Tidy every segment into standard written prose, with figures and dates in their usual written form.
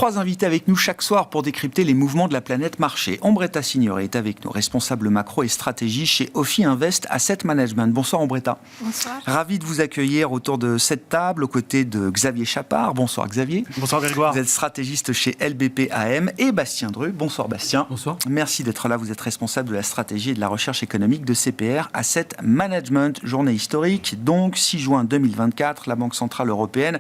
3 invités avec nous chaque soir pour décrypter les mouvements de la planète marché. Ombretta Signoret est avec nous, responsable macro et stratégie chez Ophi Invest Asset Management. Bonsoir Ombretta. Bonsoir. Ravi de vous accueillir autour de cette table, aux côtés de Xavier Chapard. Bonsoir Xavier. Bonsoir Grégoire. Vous êtes stratégiste chez LBP AM et Bastien Dreux. Bonsoir Bastien. Bonsoir. Merci d'être là. Vous êtes responsable de la stratégie et de la recherche économique de CPR Asset Management. Journée historique, donc 6 juin 2024, la Banque Centrale Européenne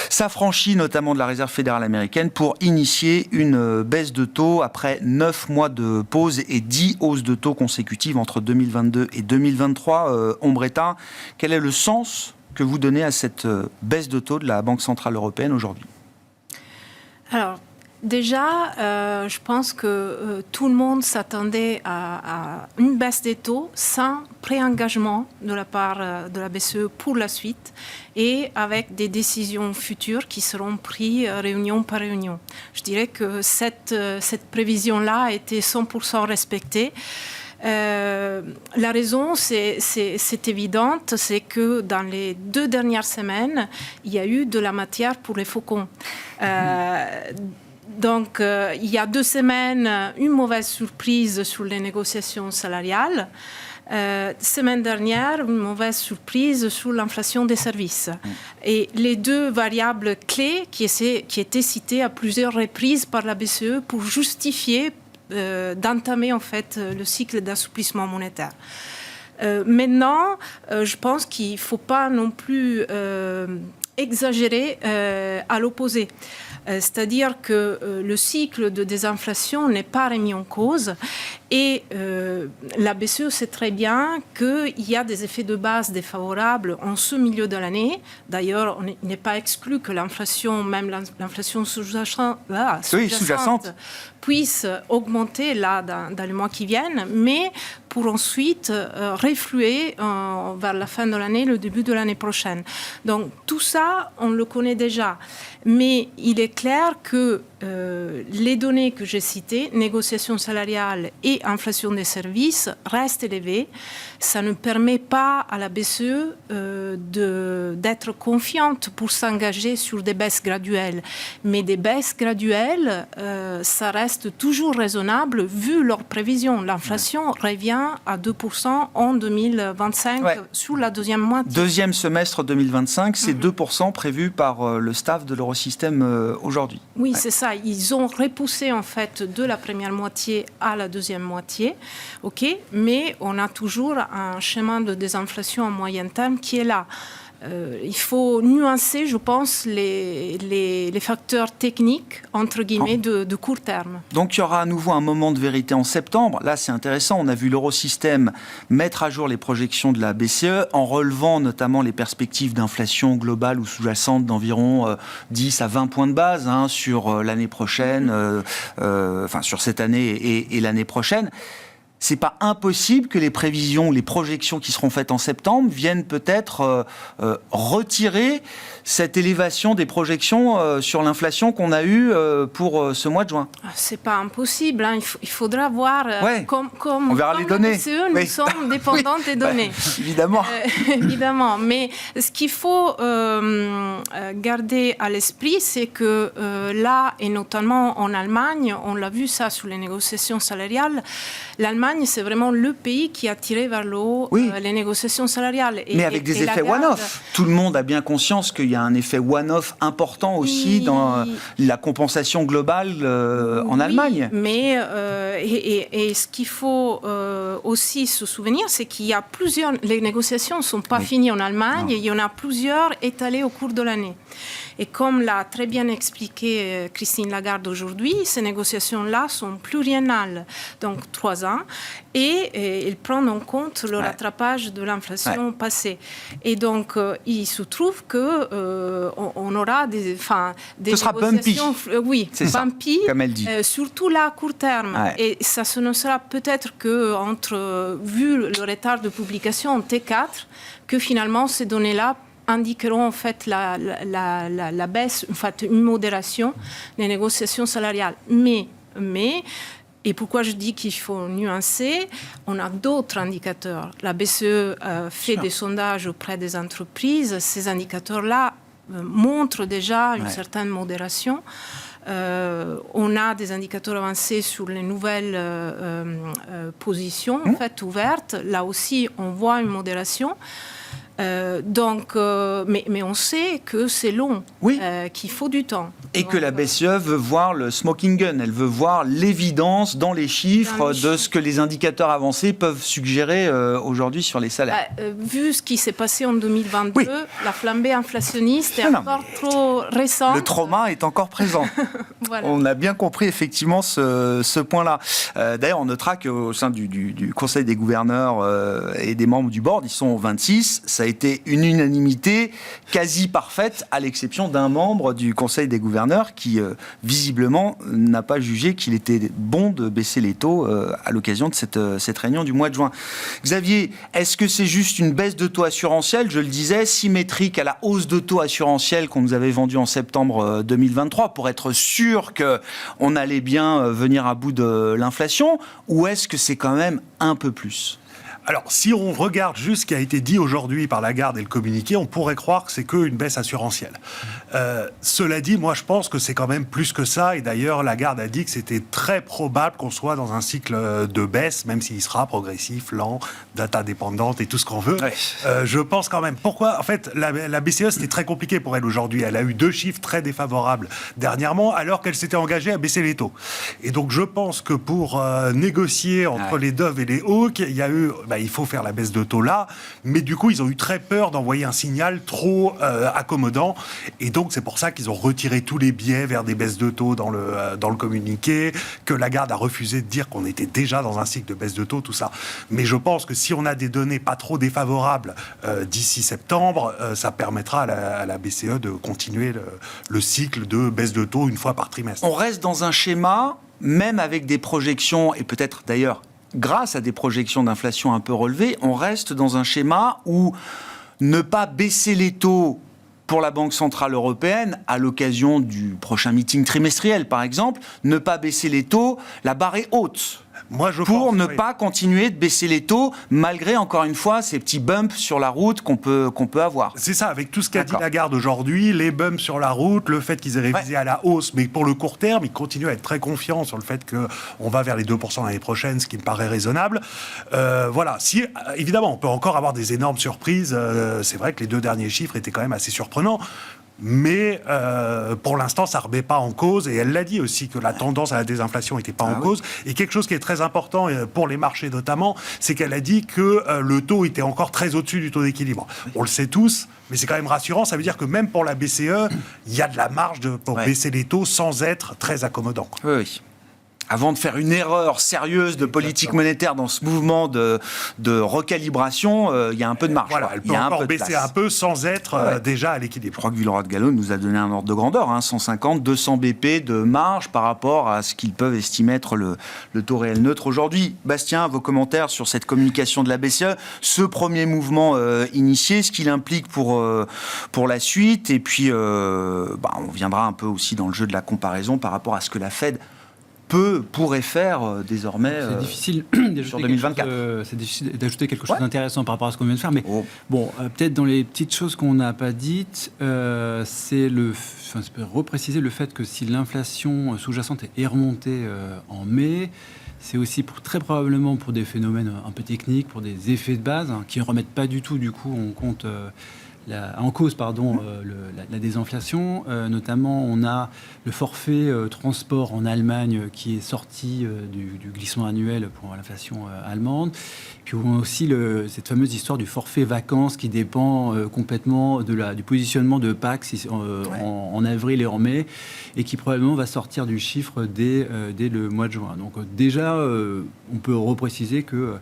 s'affranchit notamment de la Réserve fédérale américaine pour initier une baisse de taux après 9 mois de pause et 10 hausses de taux consécutives entre 2022 et 2023. Ombretta, quel est le sens que vous donnez à cette baisse de taux de la Banque Centrale Européenne aujourd'hui ? Alors, déjà, je pense que tout le monde s'attendait à une baisse des taux sans pré-engagement de la part de la BCE pour la suite et avec des décisions futures qui seront prises réunion par réunion. Je dirais que cette prévision-là a été 100% respectée. La raison, c'est évidente, c'est que dans les 2 dernières semaines, il y a eu de la matière pour les faucons. Donc, il y a 2 semaines, une mauvaise surprise sur les négociations salariales. Semaine dernière, une mauvaise surprise sur l'inflation des services. Et les 2 variables clés qui étaient citées à plusieurs reprises par la BCE pour justifier d'entamer en fait le cycle d'assouplissement monétaire. Maintenant, je pense qu'il ne faut pas non plus exagérer à l'opposé. C'est-à-dire que le cycle de désinflation n'est pas remis en cause et la BCE sait très bien qu'il y a des effets de base défavorables en ce milieu de l'année. D'ailleurs, il n'est pas exclu que l'inflation, même l'inflation sous-jacente, puisse augmenter là, dans les mois qui viennent, mais pour ensuite refluer vers la fin de l'année, le début de l'année prochaine. Donc tout ça, on le connaît déjà. Mais il est clair que les données que j'ai citées, négociations salariales et inflation des services, restent élevées. Ça ne permet pas à la BCE d'être confiante pour s'engager sur des baisses graduelles. Mais des baisses graduelles, ça reste toujours raisonnable vu leurs prévisions. L'inflation revient à 2% en 2025 sur la deuxième moitié. Deuxième semestre 2025, c'est 2% prévu par le staff de l'Eurosystème aujourd'hui. Oui, c'est ça. Ils ont repoussé en fait de la première moitié à la deuxième moitié, mais on a toujours un chemin de désinflation à moyen terme qui est là. Il faut nuancer, je pense, les facteurs techniques, entre guillemets, de court terme. Donc, il y aura à nouveau un moment de vérité en septembre. Là, c'est intéressant. On a vu l'Eurosystème mettre à jour les projections de la BCE en relevant notamment les perspectives d'inflation globale ou sous-jacente d'environ 10 à 20 points de base sur l'année prochaine, sur cette année et l'année prochaine. C'est pas impossible que les prévisions, les projections qui seront faites en septembre viennent peut-être retirer cette élévation des projections sur l'inflation qu'on a eue pour ce mois de juin. C'est pas impossible. Il faudra voir. On verra les données. BCE, nous sommes dépendants des données. Évidemment. Évidemment. Mais ce qu'il faut garder à l'esprit, c'est que là, et notamment en Allemagne, on l'a vu ça sur les négociations salariales, l'Allemagne, c'est vraiment le pays qui a tiré vers le haut les négociations salariales. Mais avec des effets one-off. Tout le monde a bien conscience qu'il y a un effet one-off important aussi dans la compensation globale en Allemagne. Mais ce qu'il faut aussi se souvenir, c'est qu'il y a plusieurs... Les négociations ne sont pas finies en Allemagne, et il y en a plusieurs étalées au cours de l'année. Et comme l'a très bien expliqué Christine Lagarde aujourd'hui, ces négociations-là sont pluriennales, donc 3 ans, et ils prennent en compte le rattrapage de l'inflation passée. Et donc, il se trouve qu'on aura des négociations... Bumpy. C'est bumpy, ça, comme elle dit. Surtout là, à court terme. Et ça ne sera peut-être que, vu le retard de publication en T4, que finalement, ces données-là indiqueront en fait la baisse, en fait une modération des négociations salariales. Mais, et pourquoi je dis qu'il faut nuancer, on a d'autres indicateurs. La BCE fait des sondages auprès des entreprises. Ces indicateurs-là montrent déjà une certaine modération. on a des indicateurs avancés sur les nouvelles positions en fait, ouvertes. Là aussi, on voit une modération. Mais on sait que c'est long, qu'il faut du temps. Et que la BCE veut voir le smoking gun, elle veut voir l'évidence dans les chiffres de ce que les indicateurs avancés peuvent suggérer aujourd'hui sur les salaires. Vu ce qui s'est passé en 2022, la flambée inflationniste est encore trop récente. Le trauma est encore présent. Voilà. On a bien compris effectivement ce point-là. D'ailleurs, on notera qu'au sein du Conseil des gouverneurs et des membres du board, ils sont 26. Ça a été une unanimité quasi parfaite, à l'exception d'un membre du Conseil des gouverneurs qui, visiblement, n'a pas jugé qu'il était bon de baisser les taux à l'occasion de cette réunion du mois de juin. Xavier, est-ce que c'est juste une baisse de taux assurantiel, je le disais, symétrique à la hausse de taux assurantiel qu'on nous avait vendue en septembre 2023 pour être sûr qu'on allait bien venir à bout de l'inflation, ou est-ce que c'est quand même un peu plus ? Alors, si on regarde juste ce qui a été dit aujourd'hui par Lagarde et le communiqué, on pourrait croire que c'est qu'une baisse assurantielle. Cela dit, moi, je pense que c'est quand même plus que ça. Et d'ailleurs, Lagarde a dit que c'était très probable qu'on soit dans un cycle de baisse, même s'il sera progressif, lent, data dépendante et tout ce qu'on veut. Ouais. Je pense quand même. Pourquoi ? En fait, la BCE, c'était très compliqué pour elle aujourd'hui. Elle a eu 2 chiffres très défavorables dernièrement, alors qu'elle s'était engagée à baisser les taux. Et donc, je pense que pour négocier entre les Dove et les Hawks, il y a eu... il faut faire la baisse de taux là, mais du coup, ils ont eu très peur d'envoyer un signal trop accommodant, et donc c'est pour ça qu'ils ont retiré tous les biais vers des baisses de taux dans le communiqué, que Lagarde a refusé de dire qu'on était déjà dans un cycle de baisse de taux, tout ça. Mais je pense que si on a des données pas trop défavorables d'ici septembre, ça permettra à la BCE de continuer le cycle de baisse de taux une fois par trimestre. On reste dans un schéma, même avec des projections, et peut-être d'ailleurs grâce à des projections d'inflation un peu relevées, on reste dans un schéma où ne pas baisser les taux pour la Banque Centrale Européenne, à l'occasion du prochain meeting trimestriel par exemple, ne pas baisser les taux, la barre est haute. Pour ne pas continuer de baisser les taux, malgré, encore une fois, ces petits bumps sur la route qu'on peut avoir. C'est ça, avec tout ce qu'a dit Lagarde aujourd'hui, les bumps sur la route, le fait qu'ils aient révisé à la hausse, mais pour le court terme, ils continuent à être très confiants sur le fait qu'on va vers les 2% l'année prochaine, ce qui me paraît raisonnable. Voilà, si, évidemment, on peut encore avoir des énormes surprises. C'est vrai que les 2 derniers chiffres étaient quand même assez surprenants. Mais pour l'instant, ça ne remet pas en cause. Et elle l'a dit aussi, que la tendance à la désinflation n'était pas en cause. Et quelque chose qui est très important pour les marchés notamment, c'est qu'elle a dit que le taux était encore très au-dessus du taux d'équilibre. On le sait tous, mais c'est quand même rassurant. Ça veut dire que même pour la BCE, il y a de la marge pour baisser les taux sans être très accommodant. Oui. Avant de faire une erreur sérieuse de politique monétaire dans ce mouvement de recalibration, il y a un peu de marge. Voilà, elle peut encore baisser un peu sans être déjà à l'équilibre. Je crois que Villeroy de Galhau nous a donné un ordre de grandeur, 150, 200 BP de marge par rapport à ce qu'ils peuvent estimer être le taux réel neutre aujourd'hui. Bastien, vos commentaires sur cette communication de la BCE, ce premier mouvement initié, ce qu'il implique pour la suite, et puis on viendra un peu aussi dans le jeu de la comparaison par rapport à ce que la Fed pourrait faire désormais c'est difficile sur 2024. C'est difficile d'ajouter quelque chose d'intéressant par rapport à ce qu'on vient de faire, mais peut-être dans les petites choses qu'on n'a pas dites, c'est repréciser le fait que si l'inflation sous-jacente est remontée en mai, c'est aussi très probablement pour des phénomènes un peu techniques, pour des effets de base qui ne remettent pas du tout du coup en cause la désinflation. Notamment, on a le forfait transport en Allemagne qui est sorti du glissement annuel pour l'inflation allemande. Puis on a aussi cette fameuse histoire du forfait vacances qui dépend complètement du positionnement de Pax en avril et en mai, et qui probablement va sortir du chiffre dès le mois de juin. Donc déjà, on peut repréciser que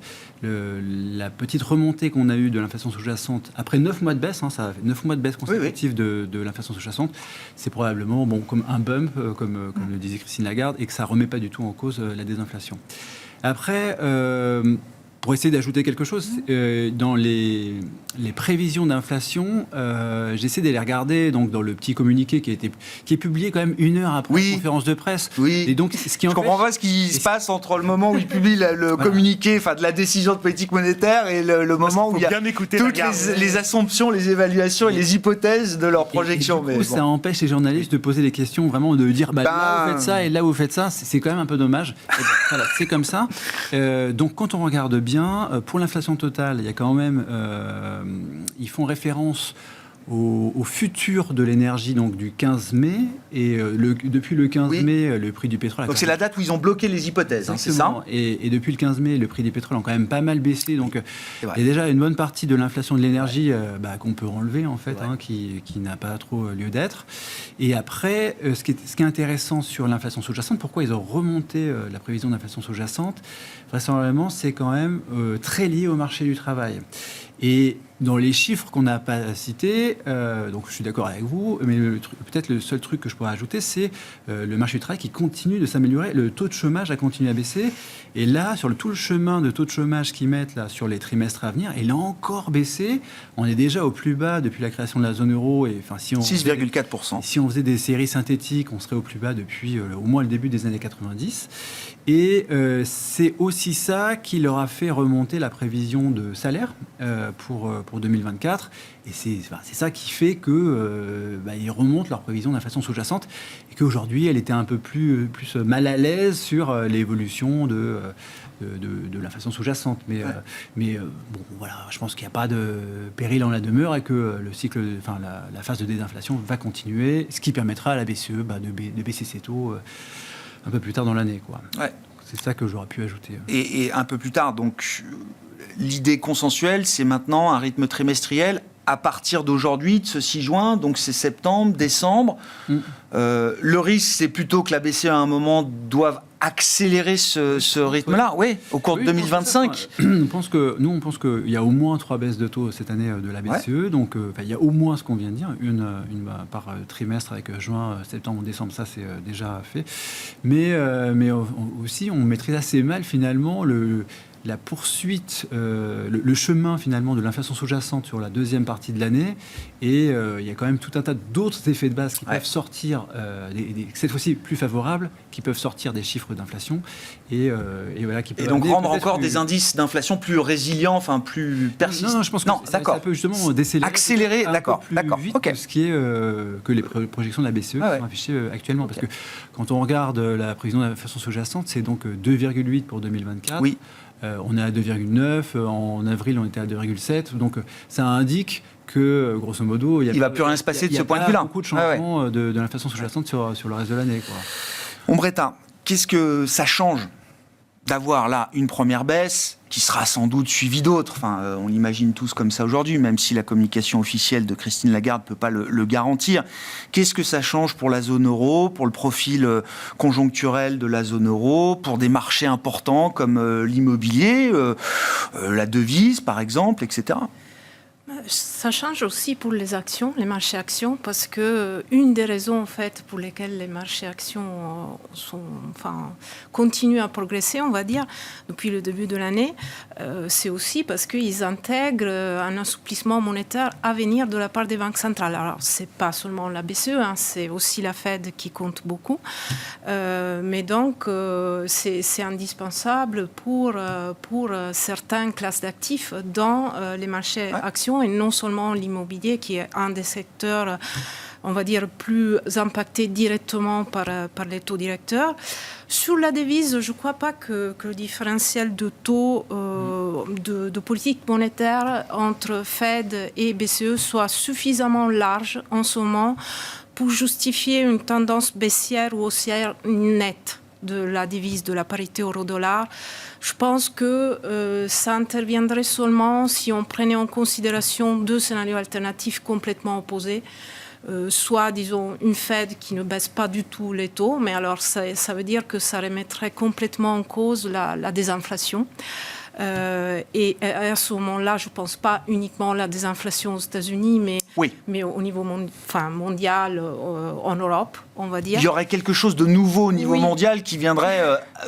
la petite remontée qu'on a eue de l'inflation sous-jacente après 9 mois de baisse, ça fait 9 mois de baisse consécutive de l'inflation sous-jacente, c'est probablement comme un bump, comme le disait Christine Lagarde, et que ça ne remet pas du tout en cause la désinflation. Après, Pour essayer d'ajouter quelque chose, dans les prévisions d'inflation, j'essaie de les regarder donc, dans le petit communiqué qui est publié quand même 1 heure après la conférence de presse. Oui. Et donc, ce qui je ne comprends pas ce qui se passe entre le moment où il publie le communiqué de la décision de politique monétaire et le moment où il y a toutes les assumptions, les évaluations et les hypothèses de leurs projections. Et du coup, ça empêche les journalistes de poser des questions, vraiment de dire là vous faites ça et là vous faites ça. C'est quand même un peu dommage. Voilà, c'est comme ça. Donc quand on regarde bien, pour l'inflation totale, il y a quand même, ils font référence au futur de l'énergie donc du 15 mai et depuis le 15 mai le prix du pétrole donc c'est la date où ils ont bloqué les hypothèses, c'est ça, et depuis le 15 mai le prix du pétrole a quand même pas mal baissé, donc il y a déjà une bonne partie de l'inflation de l'énergie qu'on peut enlever en fait, qui n'a pas trop lieu d'être. Et après ce qui est intéressant sur l'inflation sous-jacente, pourquoi ils ont remonté la prévision d'inflation sous-jacente, vraisemblablement c'est quand même très lié au marché du travail. Et dans les chiffres qu'on n'a pas cités, donc je suis d'accord avec vous, mais peut-être le seul truc que je pourrais ajouter, c'est le marché du travail qui continue de s'améliorer. Le taux de chômage a continué à baisser. Et là, sur tout le chemin de taux de chômage qu'ils mettent là, sur les trimestres à venir, il a encore baissé. On est déjà au plus bas depuis la création de la zone euro. 6,4%. Si on faisait des séries synthétiques, on serait au plus bas depuis au moins le début des années 90. Et c'est aussi ça qui leur a fait remonter la prévision de salaire pour 2024. Et c'est ça qui fait qu'ils remontent leur prévision d'inflation sous-jacente et qu'aujourd'hui, elle était un peu plus mal à l'aise sur l'évolution de l'inflation sous-jacente. Mais bon, voilà, je pense qu'il n'y a pas de péril en la demeure et que la phase de désinflation va continuer, ce qui permettra à la BCE de baisser ses taux un peu plus tard dans l'année, quoi. Ouais. C'est ça que j'aurais pu ajouter. Et un peu plus tard, donc, l'idée consensuelle, c'est maintenant un rythme trimestriel à partir d'aujourd'hui, de ce 6 juin, donc c'est septembre, décembre. Le risque, c'est plutôt que la BCE, à un moment, doive accélérer ce rythme-là, au cours de 2025. On pense qu'il y a au moins 3 baisses de taux cette année de la BCE, donc il y a au moins ce qu'on vient de dire, une par trimestre avec juin, septembre, décembre, ça c'est déjà fait. Mais aussi, on maîtrise assez mal finalement la poursuite, le chemin finalement de l'inflation sous-jacente sur la deuxième partie de l'année, et il y a quand même tout un tas d'autres effets de base qui peuvent sortir, cette fois-ci plus favorables, qui peuvent sortir des chiffres d'inflation et voilà, qui peuvent donc rendre encore des indices d'inflation plus résilients, plus persistants. Non, je pense que ça peut justement décélérer, accélérer, un peu plus vite que ce qui est que les projections de la BCE sont affichées actuellement, parce que quand on regarde la prévision d'inflation sous-jacente, c'est donc 2,8 pour 2024. Oui. On est à 2,9, en avril on était à 2,7, donc ça indique que grosso modo il va plus rien se passer de ce point de vue-là. Beaucoup de changements de l'inflation sous-jacente sur le reste de l'année, quoi. Ombretta, qu'est-ce que ça change d'avoir là une première baisse qui sera sans doute suivie d'autres, on l'imagine tous comme ça aujourd'hui, même si la communication officielle de Christine Lagarde ne peut pas le garantir. Qu'est-ce que ça change pour la zone euro, pour le profil conjoncturel de la zone euro, pour des marchés importants comme l'immobilier, la devise par exemple, etc. Ça change aussi pour les actions, les marchés actions, parce que une des raisons en fait pour lesquelles les marchés actions continuent à progresser, on va dire, depuis le début de l'année, c'est aussi parce qu'ils intègrent un assouplissement monétaire à venir de la part des banques centrales. Alors c'est pas seulement la BCE, c'est aussi la Fed qui compte beaucoup, mais donc c'est indispensable pour certaines classes d'actifs dans les marchés actions, et non seulement l'immobilier qui est un des secteurs, on va dire, plus impactés directement par les taux directeurs. Sur la devise, je ne crois pas que le différentiel de taux de politique monétaire entre Fed et BCE soit suffisamment large en ce moment pour justifier une tendance baissière ou haussière nette de la devise, de la parité euro-dollar. Je pense que ça interviendrait seulement si on prenait en considération deux scénarios alternatifs complètement opposés. Soit, disons, une Fed qui ne baisse pas du tout les taux, mais alors ça veut dire que ça remettrait complètement en cause la désinflation. Et à ce moment-là, je ne pense pas uniquement à la désinflation aux États-Unis, mais au niveau mondial, en Europe, on va dire. Il y aurait quelque chose de nouveau au niveau mondial qui viendrait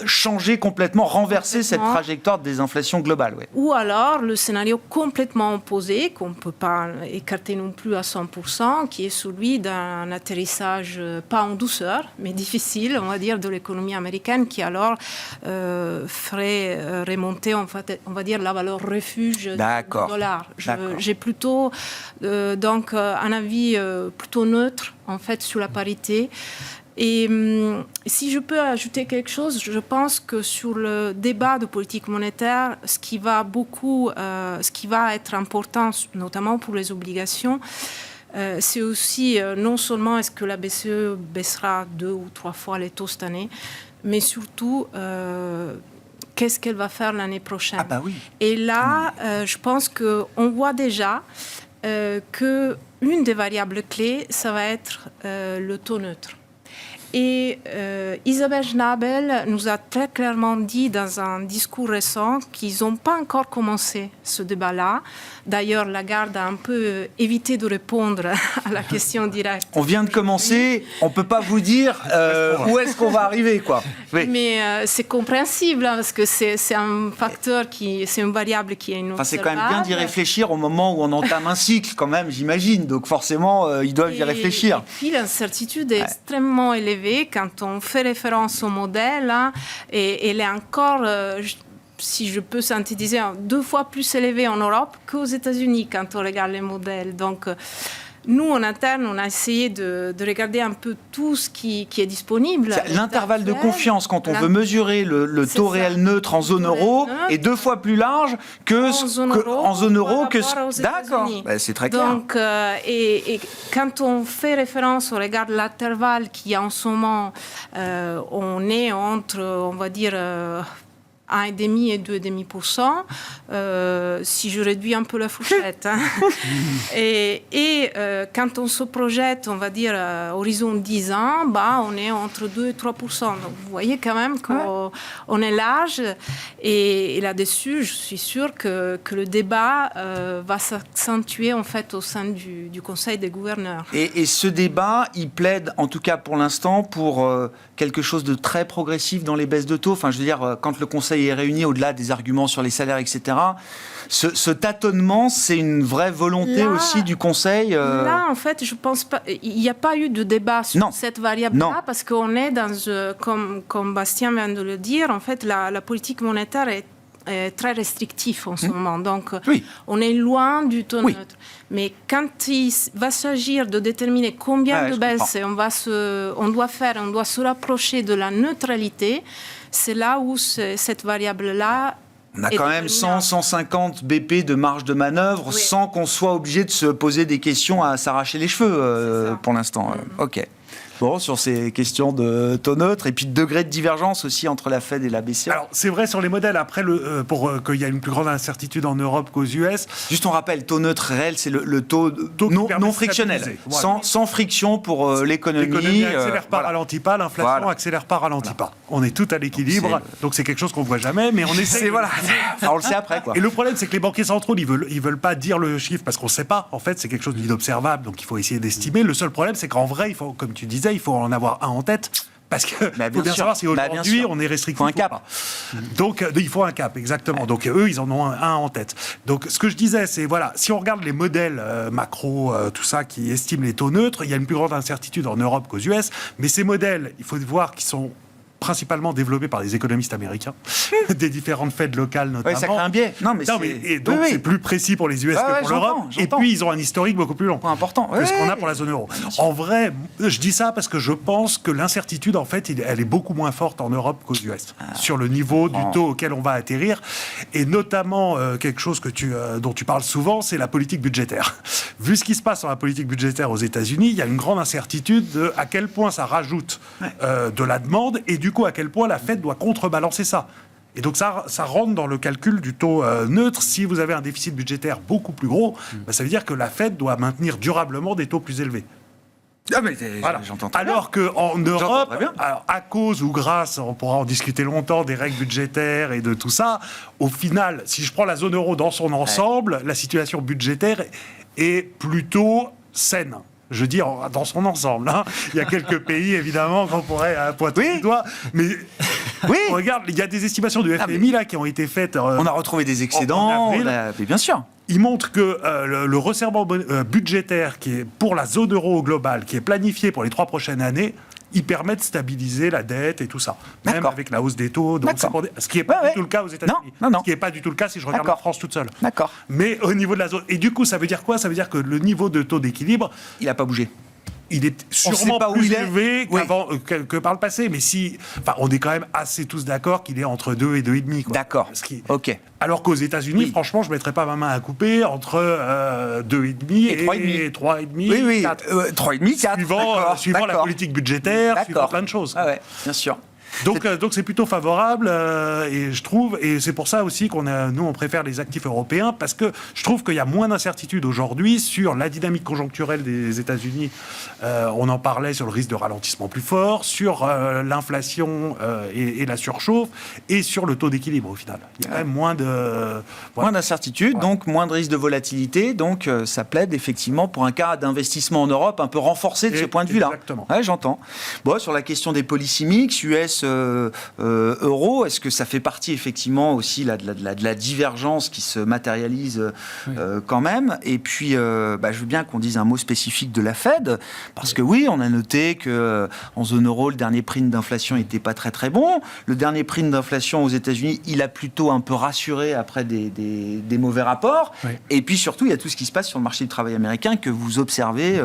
changer complètement, renverser cette Complètement. trajectoire de désinflation globale. Ouais. Ou alors le scénario complètement opposé, qu'on ne peut pas écarter non plus à 100%, qui est celui d'un atterrissage pas en douceur, mais difficile, on va dire, de l'économie américaine, qui alors ferait remonter, on va dire, la valeur refuge du dollar. J'ai plutôt donc un avis plutôt neutre, en fait, sur la parité. Et si je peux ajouter quelque chose, je pense que sur le débat de politique monétaire, ce qui va être important, notamment pour les obligations, c'est aussi non seulement est-ce que la BCE baissera 2 ou 3 fois les taux cette année, mais surtout qu'est-ce qu'elle va faire l'année prochaine. Ah bah oui. Et là, je pense qu'on voit déjà qu'une des variables clés, ça va être le taux neutre. Et Isabelle Schnabel nous a très clairement dit dans un discours récent qu'ils n'ont pas encore commencé ce débat-là. D'ailleurs, Lagarde a un peu évité de répondre à la question directe. On vient de commencer, on ne peut pas vous dire où est-ce qu'on va arriver, quoi. Oui. Mais c'est compréhensible, hein, parce que c'est un facteur, c'est une variable qui est inobservable. Enfin, c'est quand même bien d'y réfléchir au moment où on entame un cycle, quand même, j'imagine. Donc forcément, ils doivent y réfléchir. Et puis l'incertitude est extrêmement élevée quand on fait référence au modèle, hein, et elle est encore... si je peux synthétiser, 2 fois plus élevée en Europe qu'aux États-Unis quand on regarde les modèles. Donc, nous, en interne, on a essayé de regarder un peu tout ce qui est disponible. L'intervalle de confiance, quand on veut mesurer le taux réel neutre en zone euro, est 2 fois plus large que en zone euro. D'accord, c'est très clair. Donc, et quand on fait référence, on regarde l'intervalle qui en ce moment, on est entre, on va dire... 1,5 et 2,5%, si je réduis un peu la fourchette. Hein. et quand on se projette, on va dire, horizon 10 ans, on est entre 2 et 3%. Donc, vous voyez quand même qu'on est large. Et là-dessus, je suis sûre que le débat va s'accentuer, en fait, au sein du Conseil des gouverneurs. Et ce débat, il plaide, en tout cas pour l'instant, pour quelque chose de très progressif dans les baisses de taux. Enfin, je veux dire, quand le Conseil est réuni au-delà des arguments sur les salaires, etc. Ce tâtonnement, c'est une vraie volonté aussi du Conseil Là, en fait, je pense pas... Il n'y a pas eu de débat sur cette variable-là, parce qu'on est dans... Comme Bastien vient de le dire, en fait, la politique monétaire est très restrictif en ce moment. Donc, on est loin du taux neutre. Mais quand il va s'agir de déterminer combien de baisses on doit se rapprocher de la neutralité, c'est là où cette variable-là... On a quand même 100, 150 BP de marge de manœuvre sans qu'on soit obligé de se poser des questions à s'arracher les cheveux pour l'instant. OK. Bon, sur ces questions de taux neutre et puis de degré de divergence aussi entre la Fed et la BCE. Alors, c'est vrai sur les modèles. Après, pour qu'il y ait une plus grande incertitude en Europe qu'aux US. Juste, on rappelle, taux neutre réel, c'est le taux non frictionnel. Voilà. Sans friction pour l'économie. L'économie accélère pas, ralentit pas. L'inflation accélère pas, ralentit pas. On est tout à l'équilibre. Donc, c'est quelque chose qu'on ne voit jamais, mais on essaie. Enfin, on le sait après, quoi. Et le problème, c'est que les banquiers centraux, ils veulent pas dire le chiffre parce qu'on ne sait pas. En fait, c'est quelque chose d'inobservable. Donc, il faut essayer d'estimer. Le seul problème, c'est qu'en vrai, il faut, comme tu disais, il faut en avoir un en tête. Parce que faut bien savoir si aujourd'hui on est restrictif. Il faut un cap. Donc il faut un cap, exactement. Donc eux, ils en ont un en tête. Donc ce que je disais, c'est voilà, si on regarde les modèles macro, tout ça, qui estiment les taux neutres, il y a une plus grande incertitude en Europe qu'aux US. Mais ces modèles, il faut voir qu'ils sont principalement développés par des économistes américains, des différentes Fed locales notamment. Oui, ça crée un biais. Et donc c'est plus précis pour les US que pour l'Europe. Et puis ils ont un historique beaucoup plus long. Important. Que ce qu'on a pour la zone euro. En vrai, je dis ça parce que je pense que l'incertitude, en fait, elle est beaucoup moins forte en Europe qu'aux US. Sur le niveau du taux auquel on va atterrir. Et notamment, quelque chose dont tu parles souvent, c'est la politique budgétaire. Vu ce qui se passe dans la politique budgétaire aux États-Unis, il y a une grande incertitude de à quel point ça rajoute de la demande et du coup à quel point la Fed doit contrebalancer ça. Et donc ça rentre dans le calcul du taux neutre. Si vous avez un déficit budgétaire beaucoup plus gros, ça veut dire que la Fed doit maintenir durablement des taux plus élevés. Ah mais j'entends très bien. Alors qu'en Europe, à cause ou grâce, on pourra en discuter longtemps, des règles budgétaires et de tout ça, au final, si je prends la zone euro dans son ensemble, la situation budgétaire est plutôt saine. Je veux dire, dans son ensemble. Hein. Il y a quelques pays, évidemment, qu'on pourrait pointer du doigt. Mais Oui. Regarde, il y a des estimations du FMI là qui ont été faites. On a retrouvé des excédents. en avril. Mais bien sûr. Il montre que le resserrement budgétaire qui est pour la zone euro au global, qui est planifié pour les 3 prochaines années, il permet de stabiliser la dette et tout ça. Même D'accord. avec la hausse des taux. Donc ce qui n'est pas du tout le cas aux États-Unis. Non. Ce qui n'est pas du tout le cas si je regarde D'accord. la France toute seule. D'accord. Mais au niveau de la zone. Et du coup, ça veut dire quoi? Ça veut dire que le niveau de taux d'équilibre, Il n'a pas bougé. il est On sait sûrement pas où plus il est. élevé Oui. que par le passé. Mais on est quand même assez tous d'accord qu'il est entre 2 et 2,5. quoi. D'accord. Ok. Alors qu'aux États-Unis, Oui. franchement, je ne mettrais pas ma main à couper entre 2,5 et 3,5. Oui. 4. 3,5, 4. Suivant la politique budgétaire, suivant plein de choses. Ah ouais, bien sûr. Donc c'est plutôt favorable, et je trouve, et c'est pour ça aussi nous on préfère les actifs européens, parce que je trouve qu'il y a moins d'incertitude aujourd'hui sur la dynamique conjoncturelle des États-Unis. On en parlait sur le risque de ralentissement plus fort, sur l'inflation et la surchauffe, et sur le taux d'équilibre au final. Il y a quand même moins d'incertitude, donc moins de risque de volatilité, donc ça plaide effectivement pour un cas d'investissement en Europe un peu renforcé de ce point de vue-là. Exactement. Ouais, j'entends. Bon, sur la question des policy mix, US, euro, est-ce que ça fait partie effectivement aussi de la divergence qui se matérialise quand même? Et puis, je veux bien qu'on dise un mot spécifique de la Fed, parce que oui, on a noté qu'en zone euro, le dernier print d'inflation n'était pas très très bon. Le dernier print d'inflation aux États-Unis, il a plutôt un peu rassuré après des mauvais rapports. Oui. Et puis surtout, il y a tout ce qui se passe sur le marché du travail américain que vous observez,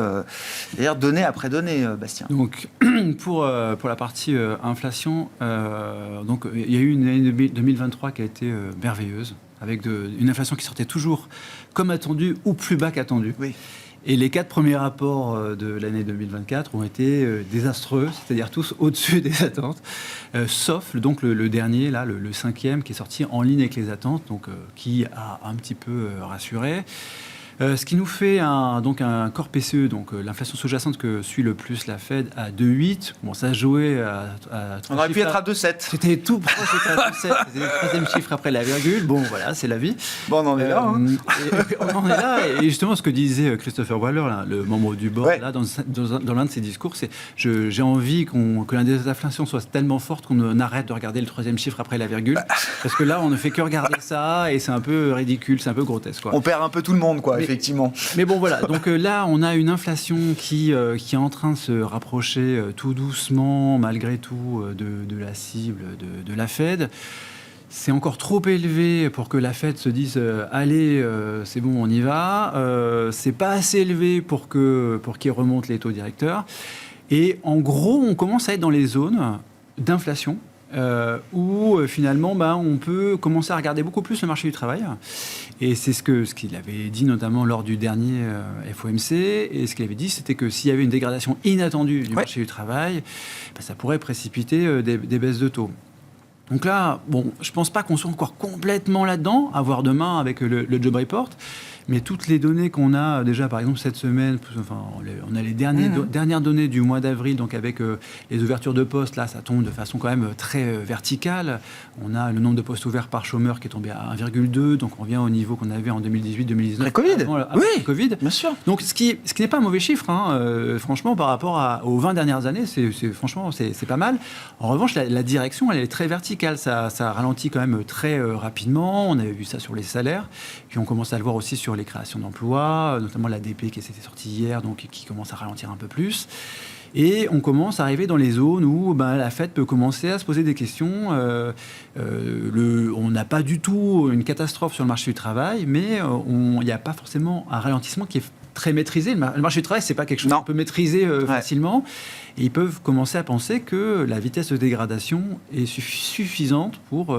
d'ailleurs, donnée après donnée, Bastien. Donc, pour la partie inflation, donc il y a eu une année 2023 qui a été merveilleuse, avec une inflation qui sortait toujours comme attendu ou plus bas qu'attendu. Oui. Et les 4 premiers rapports de l'année 2024 ont été désastreux, c'est-à-dire tous au-dessus des attentes, sauf donc le dernier, là, le 5e, qui est sorti en ligne avec les attentes, donc qui a un petit peu rassuré. Ce qui nous fait un corps PCE, donc l'inflation sous-jacente que suit le plus la Fed, à 2,8. Bon, ça jouait à on aurait pu être à 2,7. C'était tout proche, c'était à 2,7. C'était le troisième chiffre après la virgule. Bon, voilà, c'est la vie. Bon, on en est là. Hein. On en est là. Et justement, ce que disait Christopher Waller, là, le membre du board, là, dans l'un de ses discours, c'est j'ai envie que l'inflation soit tellement forte qu'on arrête de regarder le troisième chiffre après la virgule. Parce que là, on ne fait que regarder ça et c'est un peu ridicule, c'est un peu grotesque, quoi. On perd un peu tout le monde, quoi. Effectivement. Mais bon, voilà. Donc là, on a une inflation qui est en train de se rapprocher tout doucement, malgré tout, de la cible de la Fed. C'est encore trop élevé pour que la Fed se dise allez, c'est bon, on y va. C'est pas assez élevé pour qu'ils remontent les taux directeurs. Et en gros, on commence à être dans les zones d'inflation. Où finalement on peut commencer à regarder beaucoup plus le marché du travail. Et c'est ce qu'il avait dit notamment lors du dernier FOMC. Et ce qu'il avait dit, c'était que s'il y avait une dégradation inattendue du marché du travail, ça pourrait précipiter des baisses de taux. Donc là, bon, je ne pense pas qu'on soit encore complètement là-dedans, à voir demain avec le Job Report. Mais toutes les données qu'on a déjà, par exemple, cette semaine, on a les dernières données du mois d'avril, donc avec les ouvertures de postes, là, ça tombe de façon quand même très verticale. On a le nombre de postes ouverts par chômeur qui est tombé à 1,2, donc on revient au niveau qu'on avait en 2018-2019. Pré-Covid. Oui, Covid. Bien sûr. Donc ce qui n'est pas un mauvais chiffre, hein, franchement, par rapport aux 20 dernières années, franchement, c'est pas mal. En revanche, la direction, elle est très verticale. Ça ralentit quand même très rapidement. On avait vu ça sur les salaires, puis on commence à le voir aussi sur les créations d'emplois, notamment l'ADP qui s'était sortie hier, donc qui commence à ralentir un peu plus. Et on commence à arriver dans les zones où la Fed peut commencer à se poser des questions. On n'a pas du tout une catastrophe sur le marché du travail, mais il n'y a pas forcément un ralentissement qui est très maîtrisé. Le marché du travail, c'est pas quelque chose qu'on peut maîtriser facilement. Et ils peuvent commencer à penser que la vitesse de dégradation est suffisante pour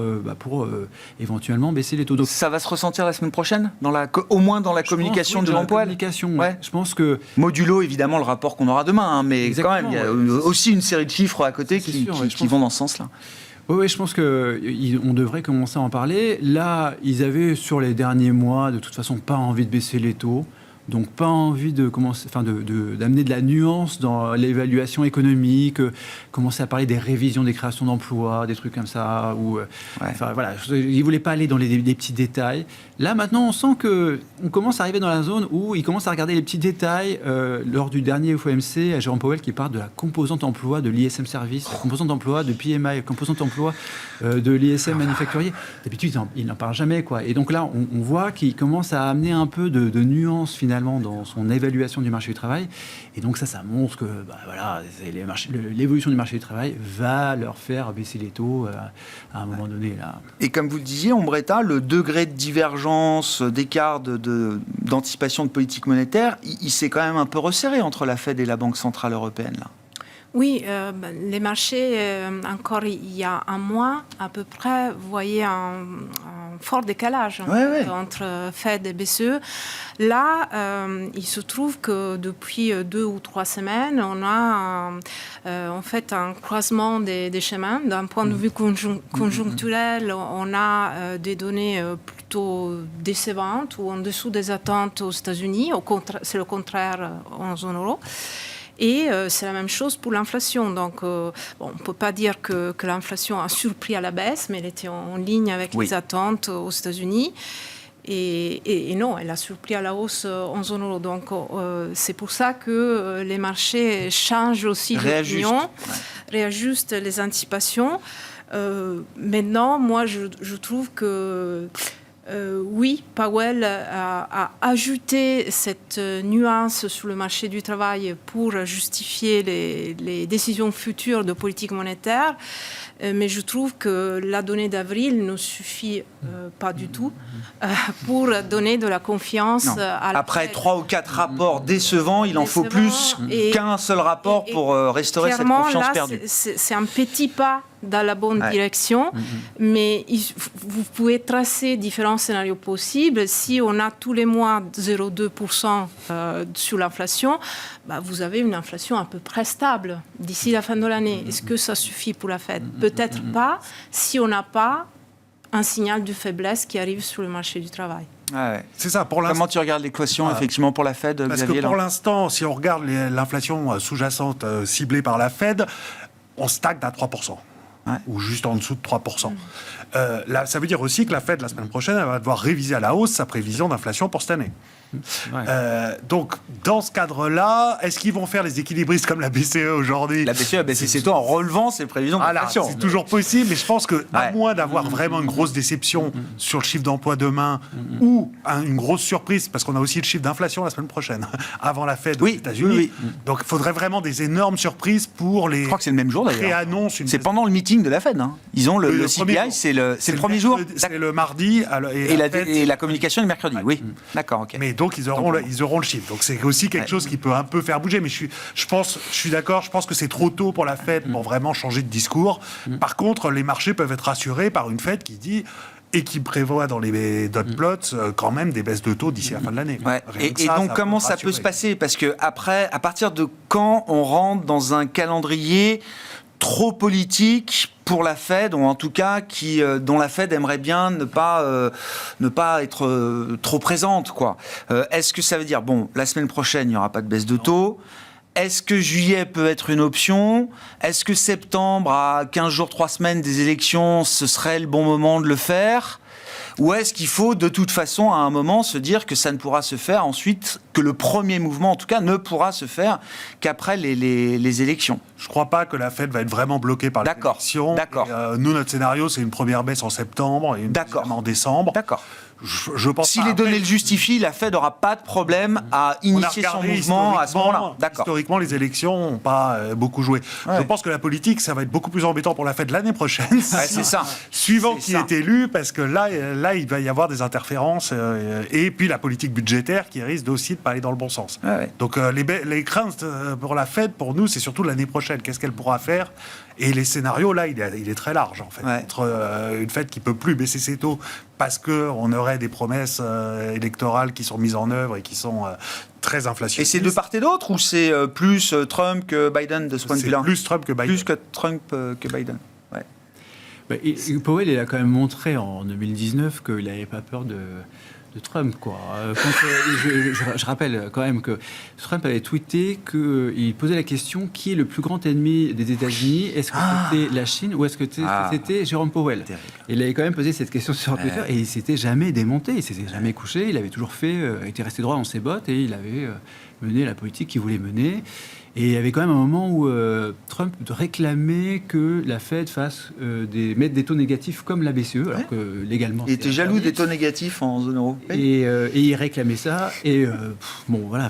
éventuellement baisser les taux d'octroi. Ça va se ressentir la semaine prochaine, au moins dans la communication de Jean Powell. Je pense que modulo évidemment le rapport qu'on aura demain, hein, mais exactement, quand même il y a aussi une série de chiffres à côté qui vont dans ce sens-là. Oui, je pense qu'on devrait commencer à en parler. Là, ils avaient sur les derniers mois de toute façon pas envie de baisser les taux. Donc pas envie de commencer, d'amener de la nuance dans l'évaluation économique, commencer à parler des révisions des créations d'emplois, des trucs comme ça. Il voulait pas aller dans les petits détails. Là maintenant, on sent que on commence à arriver dans la zone où il commence à regarder les petits détails. Lors du dernier FOMC, à Jérôme Powell qui parle de la composante emploi de l'ISM Service, la composante emploi de PMI, la composante emploi de l'ISM manufacturier. D'habitude, il n'en parle jamais, quoi. Et donc là, on voit qu'il commence à amener un peu de nuance finalement dans son évaluation du marché du travail. Et donc ça montre que l'évolution du marché du travail va leur faire baisser les taux à un moment donné. Là. Et comme vous le disiez, Ombretta, le degré de divergence, d'écart d'anticipation de politique monétaire, il s'est quand même un peu resserré entre la Fed et la Banque Centrale Européenne, là. Oui, les marchés, encore il y a un mois à peu près, vous voyez un fort décalage entre Fed et BCE. Là, il se trouve que depuis 2 ou 3 semaines, on a en fait un croisement des chemins. D'un point de vue conjoncturel, on a des données plutôt décevantes ou en dessous des attentes aux États-Unis. C'est le contraire en zone euro. Et c'est la même chose pour l'inflation. Donc, on ne peut pas dire que l'inflation a surpris à la baisse, mais elle était en ligne avec les attentes aux États-Unis. Et non, elle a surpris à la hausse en zone euro. Donc, c'est pour ça que les marchés changent aussi d'opinion, réajustent les anticipations. Maintenant, moi, je trouve que... oui, Powell a ajouté cette nuance sur le marché du travail pour justifier les décisions futures de politique monétaire, mais je trouve que la donnée d'avril ne suffit pas du tout pour donner de la confiance à la Après Fed. 3 ou 4 rapports décevants, il en faut plus qu'un seul rapport pour restaurer cette confiance là, perdue. C'est un petit pas dans la bonne direction, mais vous pouvez tracer différents scénarios possibles. Si on a tous les mois 0,2% sur l'inflation, vous avez une inflation à peu près stable d'ici la fin de l'année. Est-ce que ça suffit pour la Fed ? Peut-être pas, si on n'a pas un signal de faiblesse qui arrive sur le marché du travail. C'est ça, pour l'instant. Comment tu regardes l'équation, effectivement, pour la Fed, Parce Xavier, que pour l'instant, si on regarde l'inflation sous-jacente ciblée par la Fed, on stagne à 3%. Ou juste en dessous de 3%. Là, ça veut dire aussi que la Fed, la semaine prochaine, elle va devoir réviser à la hausse sa prévision d'inflation pour cette année. Donc, dans ce cadre-là, est-ce qu'ils vont faire les équilibristes comme la BCE aujourd'hui ? La BCE a baissé ses taux en relevant ses prévisions d'inflation. C'est toujours possible, mais je pense qu'à moins d'avoir vraiment une grosse déception sur le chiffre d'emploi demain ou une grosse surprise, parce qu'on a aussi le chiffre d'inflation la semaine prochaine, avant la Fed aux États-Unis. Donc, il faudrait vraiment des énormes surprises pour les... Je crois que c'est le même jour, d'ailleurs. Préannonce. C'est pendant le meeting de la Fed. Ils ont le CPI, c'est le premier jour. C'est le mardi. Et la communication est le mercredi, D'accord, ok. Mais donc, ils auront le chiffre. Donc, c'est aussi quelque chose qui peut un peu faire bouger. Mais je suis d'accord, je pense que c'est trop tôt pour la Fed pour vraiment changer de discours. Par contre, les marchés peuvent être rassurés par une Fed qui dit... et qui prévoit dans les dot plots quand même des baisses de taux d'ici la fin de l'année. Et donc, comment ça peut se passer ? Parce que après, à partir de quand on rentre dans un calendrier trop politique pour la Fed, ou en tout cas dont la Fed aimerait bien ne pas être trop présente, quoi. Est-ce que ça veut dire, la semaine prochaine, il n'y aura pas de baisse de taux ? Est-ce que juillet peut être une option ? Est-ce que septembre, à 15 jours, 3 semaines des élections, ce serait le bon moment de le faire ? Ou est-ce qu'il faut de toute façon à un moment se dire que ça ne pourra se faire ensuite, que le premier mouvement en tout cas ne pourra se faire qu'après les élections ? Je ne crois pas que la Fed va être vraiment bloquée par les élections. D'accord. Nous, notre scénario, c'est une première baisse en septembre et une deuxième en décembre. D'accord. Je pense si les données le justifient, la Fed n'aura pas de problème à initier son mouvement à ce moment-là. D'accord. Historiquement, les élections n'ont pas beaucoup joué. Je pense que la politique, ça va être beaucoup plus embêtant pour la Fed l'année prochaine. C'est ça. Suivant qui est élu, parce que là, il va y avoir des interférences. Et puis la politique budgétaire qui risque aussi de ne pas aller dans le bon sens. Donc les craintes pour la Fed, pour nous, c'est surtout l'année prochaine. Qu'est-ce qu'elle pourra faire ? Et les scénarios, là, il est très large, en fait. Entre une Fed qui ne peut plus baisser ses taux parce qu'on aurait des promesses électorales qui sont mises en œuvre et qui sont très inflationnistes. Et c'est de part et d'autre, ou c'est plus Trump que Biden de ce point de vue-là ? C'est plus Trump que Biden. Plus que Trump que Biden. Powell, il a quand même montré en 2019 qu'il n'avait pas peur de de Trump, quoi. Je rappelle quand même que Trump avait tweeté qu'il posait la question qui est le plus grand ennemi des États-Unis. Est-ce que c'était la Chine ou est-ce que c'était Jérôme Powell? Il avait quand même posé cette question sur Twitter et il s'était jamais démonté, il s'était jamais couché. Il avait toujours était resté droit dans ses bottes et il avait mené la politique qu'il voulait mener. Et il y avait quand même un moment où Trump réclamait que la Fed mette des taux négatifs comme la BCE, alors que légalement... Il était jaloux des taux négatifs en zone euro. Et il réclamait ça. Et bon, voilà.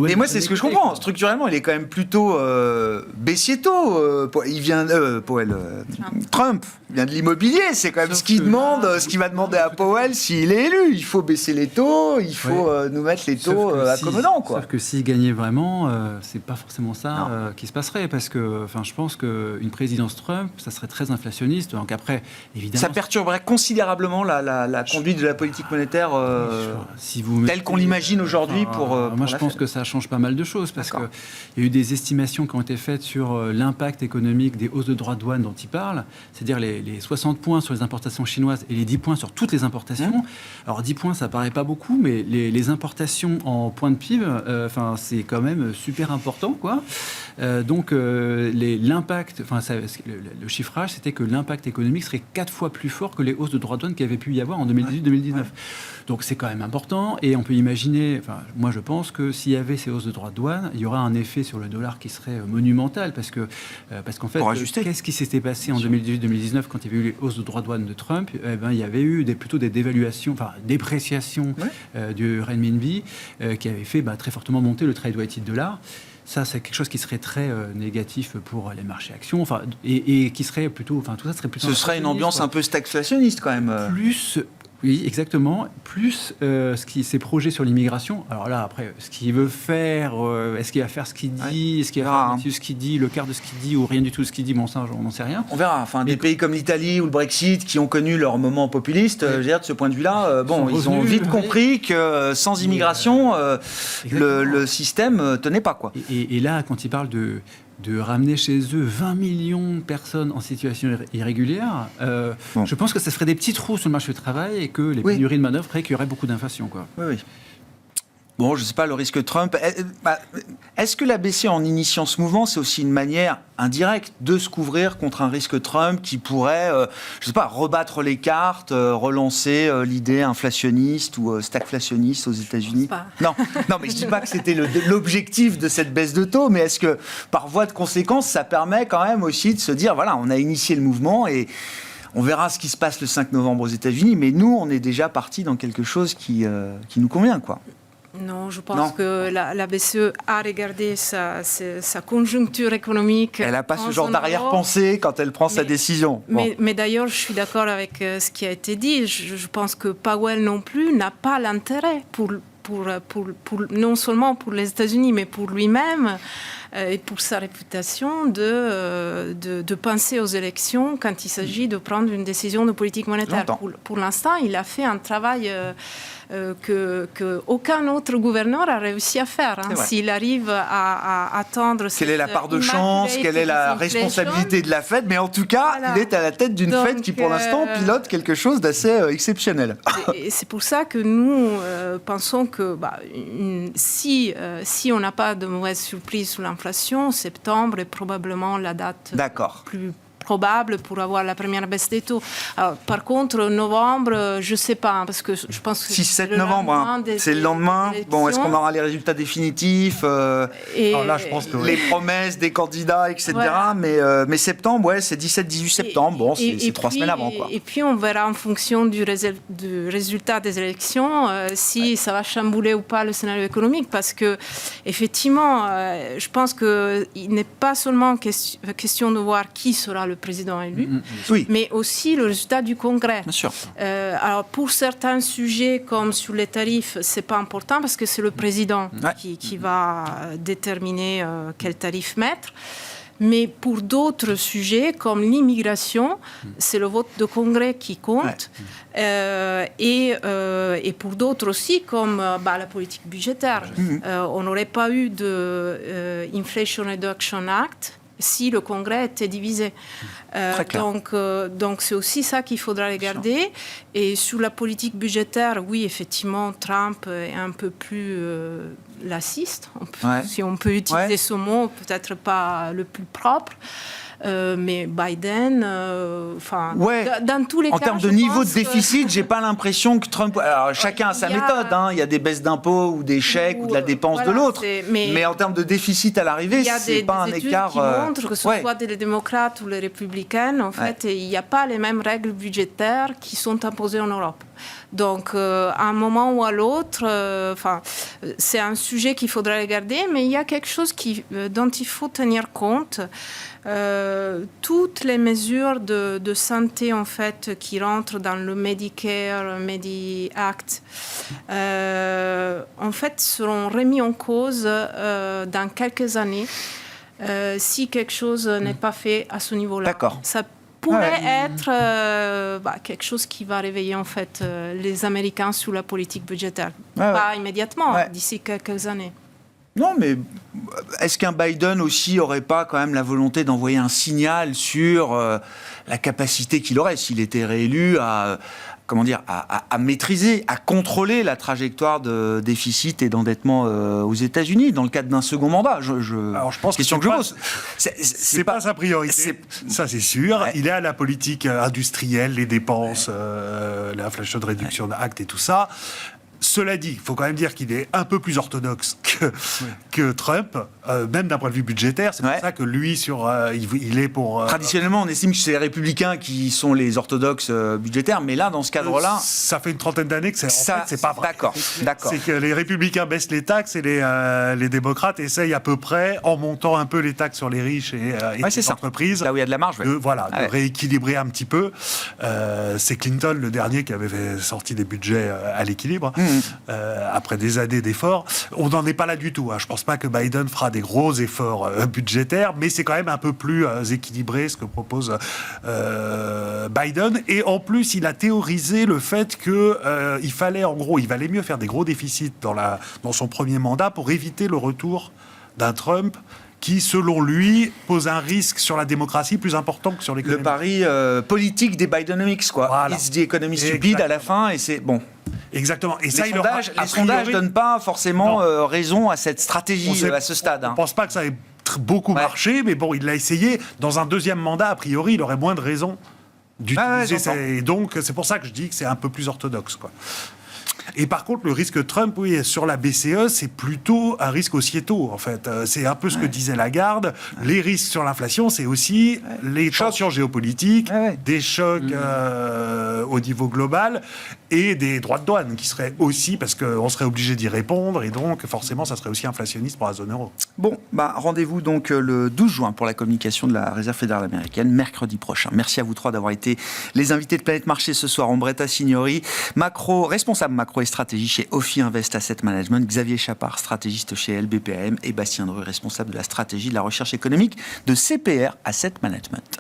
Et moi, c'est ce que je comprends. Structurellement, il est quand même plutôt baissier taux. Il vient... Trump vient de l'immobilier. C'est quand même ce qu'il va demander à Powell s'il est élu. Il faut baisser les taux, il faut nous mettre les taux accommodants, quoi. Sauf que s'il gagnait vraiment, c'est pas forcément ça qui se passerait, parce que je pense qu'une présidence Trump, ça serait très inflationniste. Donc après, évidemment... Ça perturberait considérablement la conduite de la politique monétaire telle qu'on l'imagine aujourd'hui moi, je pense que ça change pas mal de choses, parce qu'il y a eu des estimations qui ont été faites sur l'impact économique des hausses de droits de douane dont il parle, c'est-à-dire les 60 points sur les importations chinoises et les 10 points sur toutes les importations. Alors 10 points, ça paraît pas beaucoup, mais les importations en points de PIB, c'est quand même super important, quoi. Donc l'impact, le chiffrage, c'était que l'impact économique serait 4 fois plus fort que les hausses de droits de douane qu'il y avait pu y avoir en 2018-2019. Donc c'est quand même important, et on peut imaginer, moi je pense que s'il y avait ces hausses de droits de douane, il y aura un effet sur le dollar qui serait monumental, parce qu'en fait, qu'est-ce qui s'était passé en 2018-2019 quand il y avait eu les hausses de droits de douane de Trump? Il y avait eu plutôt des dévaluations, dépréciations du renminbi qui avaient fait très fortement monter le trade weighted dollar. Ça, c'est quelque chose qui serait très négatif pour les marchés actions, et qui serait plutôt, tout ça serait plutôt... Ce serait une ambiance un peu stagflationniste quand même. Oui, exactement. Plus ses projets sur l'immigration. Alors là, après, ce qu'il veut faire, est-ce qu'il va faire ce qu'il dit, est-ce qu'il va faire ce qu'il dit, le quart de ce qu'il dit, ou rien du tout de ce qu'il dit, bon, ça, on n'en sait rien. On verra. Des pays comme l'Italie ou le Brexit, qui ont connu leur moment populiste, de ce point de vue-là, ils ont vite compris que sans immigration, le système tenait pas, quoi. Et là, quand il parle de ramener chez eux 20 millions de personnes en situation irrégulière, je pense que ça ferait des petits trous sur le marché du travail, et que les pénuries de manœuvre feraient qu'il y aurait beaucoup d'inflation, quoi. Oui. Bon, je ne sais pas, le risque Trump... Est-ce que la BCE, en initiant ce mouvement, c'est aussi une manière indirecte de se couvrir contre un risque Trump qui pourrait, je ne sais pas, rebattre les cartes, relancer l'idée inflationniste ou stagflationniste aux États-Unis? Non, mais je ne dis pas que c'était l'objectif de cette baisse de taux, mais est-ce que, par voie de conséquence, ça permet quand même aussi de se dire, voilà, on a initié le mouvement et... On verra ce qui se passe le 5 novembre aux États-Unis, mais nous, on est déjà parti dans quelque chose qui nous convient, quoi. Non, je pense que la BCE a regardé sa conjoncture économique. Elle n'a pas ce genre d'arrière-pensée quand elle prend sa décision. Mais d'ailleurs, je suis d'accord avec ce qui a été dit. Je pense que Powell non plus n'a pas l'intérêt, non seulement pour les États-Unis, mais pour lui-même et pour sa réputation, de penser aux élections quand il s'agit de prendre une décision de politique monétaire. Pour l'instant, il a fait un travail... qu'aucun autre gouverneur a réussi à faire. S'il arrive à attendre... Quelle est la part de chance, quelle est la responsabilité de la Fed, mais en tout cas, il est à la tête d'une Fed qui, pour l'instant, pilote quelque chose d'assez exceptionnel. Et c'est pour ça que nous pensons que si on n'a pas de mauvaise surprise sur l'inflation, septembre est probablement la date plus probable pour avoir la première baisse des taux. Alors, par contre, novembre, je ne sais pas, parce que je pense que 6-7 novembre, c'est le lendemain. Bon, est-ce qu'on aura les résultats définitifs alors là, je pense que les promesses des candidats, etc. Voilà. Mais septembre, c'est 17-18 septembre. Bon, c'est 3 semaines avant, quoi. Et puis, on verra en fonction du résultat des élections si ça va chambouler ou pas le scénario économique, parce que effectivement, je pense qu'il n'est pas seulement question de voir qui sera le président élu, mais aussi le résultat du Congrès. Bien sûr. Alors, pour certains sujets, comme sur les tarifs, c'est pas important parce que c'est le président qui va déterminer quel tarif mettre. Mais pour d'autres sujets, comme l'immigration, c'est le vote de Congrès qui compte. Et pour d'autres aussi, comme la politique budgétaire. On n'aurait pas eu de Inflation Reduction Act si le Congrès était divisé. Très clair. Donc c'est aussi ça qu'il faudra regarder. Et sur la politique budgétaire, oui, effectivement, Trump est un peu plus lassiste, si on peut utiliser ce mot, peut-être pas le plus propre. Mais Biden, dans tous les cas... En termes de niveau de déficit, j'ai pas l'impression que Trump... Alors, chacun a sa méthode, il y a des baisses d'impôts ou des chèques ou de la dépense de l'autre. Mais en termes de déficit à l'arrivée, c'est pas un écart... Il y a des études qui montrent que ce soit les démocrates ou les républicains, en fait, il n'y a pas les mêmes règles budgétaires qui sont imposées en Europe. Donc, à un moment ou à l'autre, c'est un sujet qu'il faudra regarder, mais il y a quelque chose dont il faut tenir compte. Toutes les mesures de santé, en fait, qui rentrent dans le Medicare, Medi-Act, en fait, seront remis en cause dans quelques années si quelque chose n'est pas fait à ce niveau-là. D'accord. Ça pourrait être quelque chose qui va réveiller en fait les Américains sur la politique budgétaire. Pas immédiatement, d'ici quelques années. Non, mais est-ce qu'un Biden aussi n'aurait pas quand même la volonté d'envoyer un signal sur la capacité qu'il aurait, s'il était réélu, à maîtriser, à contrôler la trajectoire de déficit et d'endettement aux États-Unis dans le cadre d'un second mandat. Alors, je pense question que je pose. C'est pas sa priorité, ça c'est sûr. Il est à la politique industrielle, les dépenses, l'Inflation Reduction Act et tout ça. Cela dit, il faut quand même dire qu'il est un peu plus orthodoxe que Trump, même d'un point de vue budgétaire. C'est pour ça que lui, il est pour... Traditionnellement, on estime que c'est les républicains qui sont les orthodoxes budgétaires, mais là, dans ce cadre-là... Ça fait une trentaine d'années que c'est pas vrai. D'accord. C'est que les républicains baissent les taxes et les démocrates essayent à peu près, en montant un peu les taxes sur les riches et les entreprises... Là où il y a de la marge, de rééquilibrer un petit peu. C'est Clinton, le dernier, qui avait sorti des budgets à l'équilibre. Après des années d'efforts. On n'en est pas là du tout. Je ne pense pas que Biden fera des gros efforts budgétaires, mais c'est quand même un peu plus équilibré ce que propose Biden. Et en plus, il a théorisé le fait qu'il fallait, en gros, il valait mieux faire des gros déficits dans son premier mandat pour éviter le retour d'un Trump qui, selon lui, pose un risque sur la démocratie plus important que sur l'économie. Le pari politique des Bidenomics, quoi. Voilà. It's the economy stupid à la fin, et c'est bon. Exactement. Et les sondages ne donnent pas forcément raison à cette stratégie à ce stade. On ne pense pas que ça ait beaucoup marché, mais bon, il l'a essayé. Dans un deuxième mandat, a priori, il aurait moins de raisons d'utiliser ça. Et donc, c'est pour ça que je dis que c'est un peu plus orthodoxe, quoi. Et par contre, le risque Trump, sur la BCE, c'est plutôt un risque haussier-taux, en fait. C'est un peu ce que disait Lagarde. Les risques sur l'inflation, c'est aussi les tensions géopolitiques, des chocs au niveau global et des droits de douane qui seraient aussi, parce qu'on serait obligé d'y répondre, et donc forcément, ça serait aussi inflationniste pour la zone euro. Bon, rendez-vous donc le 12 juin pour la communication de la Réserve fédérale américaine, mercredi prochain. Merci à vous trois d'avoir été les invités de Planète Marché ce soir. Ombretta Signori, responsable macro et stratégie chez Ophi Invest Asset Management, Xavier Chapard, stratégiste chez LBPM, et Bastien Dreux, responsable de la stratégie de la recherche économique de CPR Asset Management.